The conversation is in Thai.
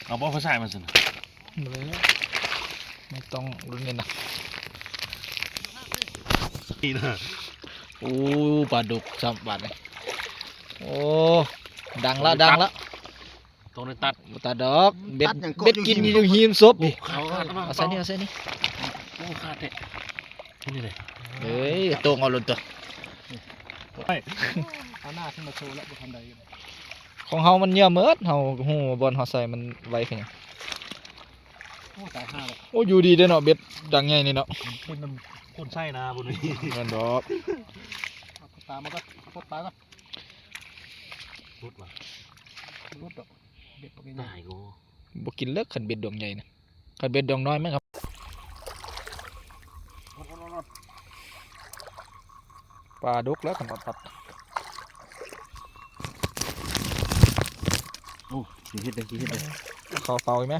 เอาบ่อภาษามาสินะ ไม่ต้องรุนเงินนะ นี่นะ โอ้ปลาดุกสามบาทเลยโอ้ดังละดังละ ตรงนี้ตัด ตาดอกเบ็ดกินอยู่หิมซบดิ เขาขาดแล้วมั้ง เอาใส่นี่เอาใส่นี่ โอ้ขาดเตะนี่เลย เฮ้ยตรงเอาลงตัว ไป เอาหน้าขึ้นมาโชว์แล้วบุทันใด ของเฮามันเยอะเมิดเฮาหูบอลเฮาใส่มันไวขึ้นยัง โอ้ตายห้าเลย โอ้อยู่ดีเด้อเนาะเบ็ดดังใหญ่นี่เนาะ คนมันคนไส้นะบนนี้ มันดอก เอาตามมาก็พดตายก็ รุดว่ะ รุดดอกเบ็ดปกติ ตายกู บ่กินเลิกขันเบ็ดดวงใหญ่นะขันเบ็ดดวงน้อยไหมครับปลาดุกแล้วขันปัด โอ้กี่ฮิตเลยกี่ฮิตเลย เขาเฝ้าอีกไหม